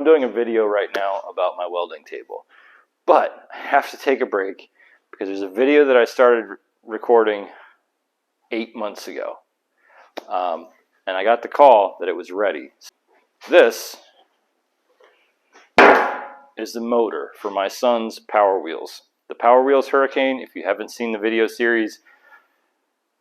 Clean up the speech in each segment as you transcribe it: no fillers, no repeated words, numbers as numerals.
I'm doing a video right now about my welding table, but I have to take a break because there's a video that I started recording 8 months ago, and I got the call that it was ready. This is the motor for my son's Power Wheels. The Power Wheels Hurricane. If you haven't seen the video series,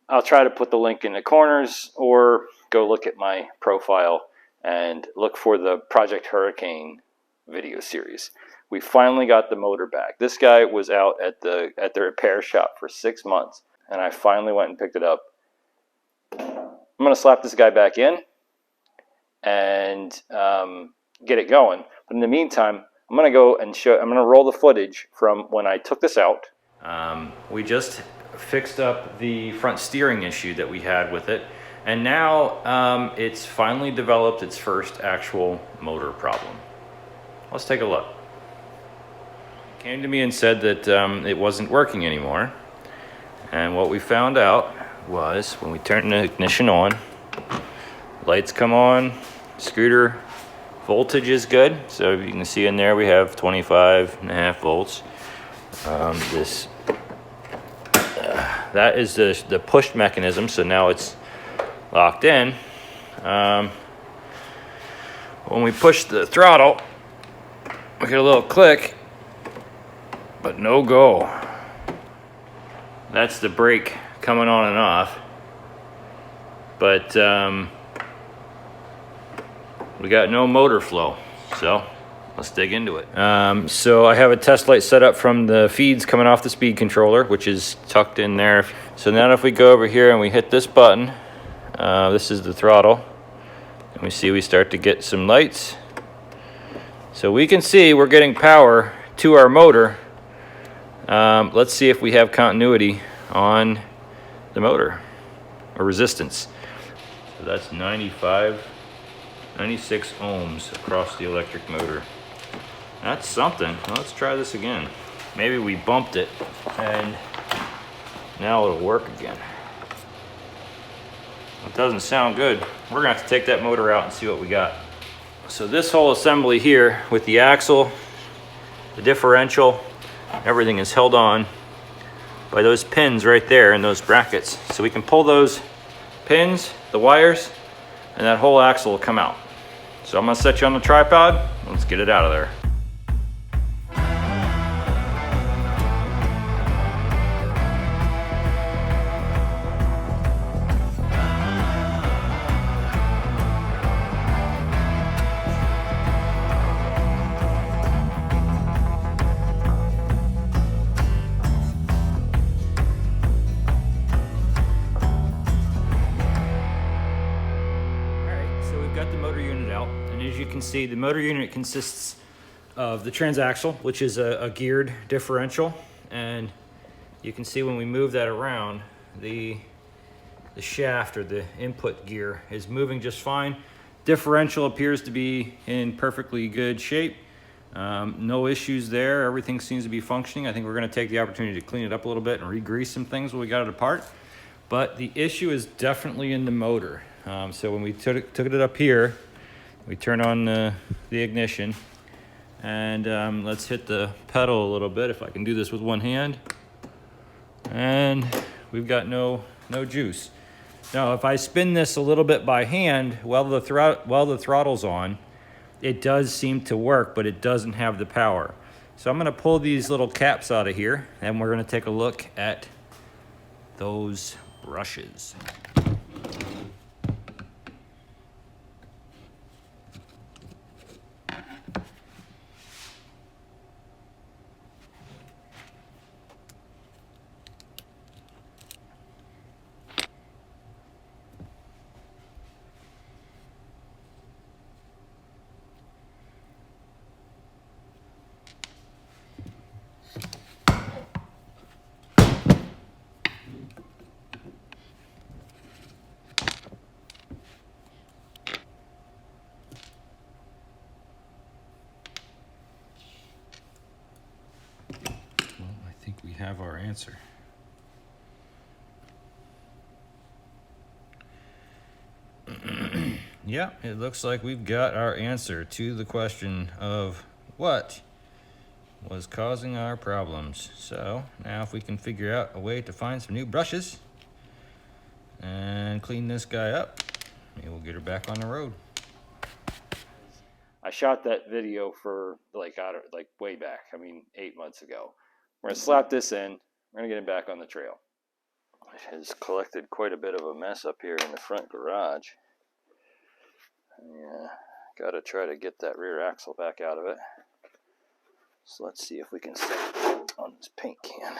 I'll try to put the link in the corners, or go look at my profile and look for the Project Hurricane video series. We finally got the motor back. This guy was out at the repair shop for 6 months, and I finally went and picked it up. I'm going to slap this guy back in and get it going. But in the meantime, I'm going to go and I'm going to roll the footage from when I took this out. We just fixed up the front steering issue that we had with it, and now it's finally developed its first actual motor problem. Let's take a look. It came to me and said that it wasn't working anymore, and what we found out was when we turned the ignition on, lights come on, scooter voltage is good, so you can see in there we have 25.5 volts. That is the push mechanism, so now it's locked in. When we push the throttle, we get a little click, but no go. That's the brake coming on and off, but we got no motor flow, so let's dig into it. So I have a test light set up from the feeds coming off the speed controller, which is tucked in there. So now if we go over here and we hit this button, this is the throttle, and we start to get some lights. So we can see we're getting power to our motor. Let's see if we have continuity on the motor, or resistance. So that's 96 ohms across the electric motor. That's something. Let's try this again. Maybe we bumped it and now it'll work again. It doesn't sound good. We're gonna have to take that motor out and see what we got. So this whole assembly here with the axle, the differential, everything is held on by those pins right there in those brackets. So we can pull those pins, the wires, and that whole axle will come out. So I'm gonna set you on the tripod. Let's get it out of there. Got the motor unit out, and as you can see, the motor unit consists of the transaxle, which is a geared differential, and you can see when we move that around, the shaft or the input gear is moving just fine. Differential appears to be in perfectly good shape. No issues there. Everything seems to be functioning. I think we're going to take the opportunity to clean it up a little bit and re-grease some things when we got it apart. But the issue is definitely in the motor. So when we took it up here, we turn on the ignition, and let's hit the pedal a little bit, if I can do this with one hand, and we've got no juice. Now if I spin this a little bit by hand while the throttle's on, it does seem to work, but it doesn't have the power. So I'm going to pull these little caps out of here, and we're going to take a look at those brushes. We have our answer. yeah, it looks like we've got our answer to the question of what was causing our problems. So now if we can figure out a way to find some new brushes and clean this guy up, maybe we'll get her back on the road. I shot that video for like way back. I mean, 8 months ago. We're gonna slap this in. We're gonna get it back on the trail. It has collected quite a bit of a mess up here in the front garage. Yeah, gotta try to get that rear axle back out of it. So let's see if we can set it on this paint can.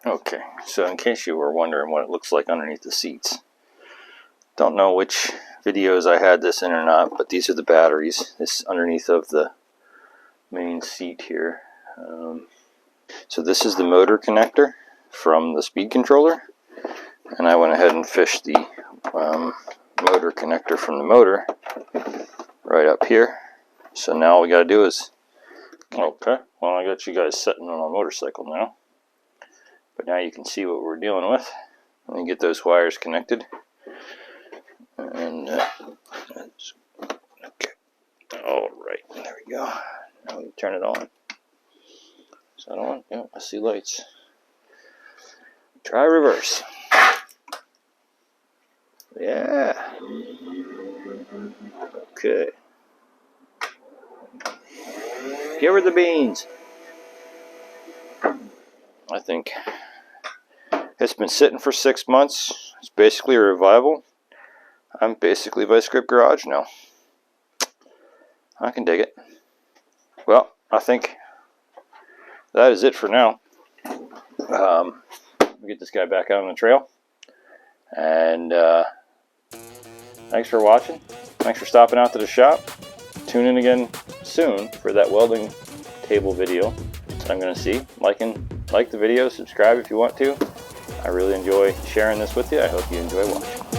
Okay, so in case you were wondering what it looks like underneath the seats, don't know which videos I had this in or not, but these are the batteries. This underneath of the main seat here. So this is the motor connector from the speed controller, and I went ahead and fished the motor connector from the motor right up here. So now all we got to do is, okay, well, I got you guys sitting on a motorcycle now, but now you can see what we're dealing with. Let me get those wires connected, and okay, all right, there we go. Now we turn it on. So I don't want, yeah, I see lights. Try reverse. Yeah. Okay. Give her the beans. I think it's been sitting for 6 months. It's basically a revival. I'm basically Vice Grip Garage now. I can dig it. Well, I think that is it for now. We'll get this guy back out on the trail. And thanks for watching. Thanks for stopping out to the shop. Tune in again soon for that welding table video that I'm going to see. Like the video, subscribe if you want to. I really enjoy sharing this with you. I hope you enjoy watching.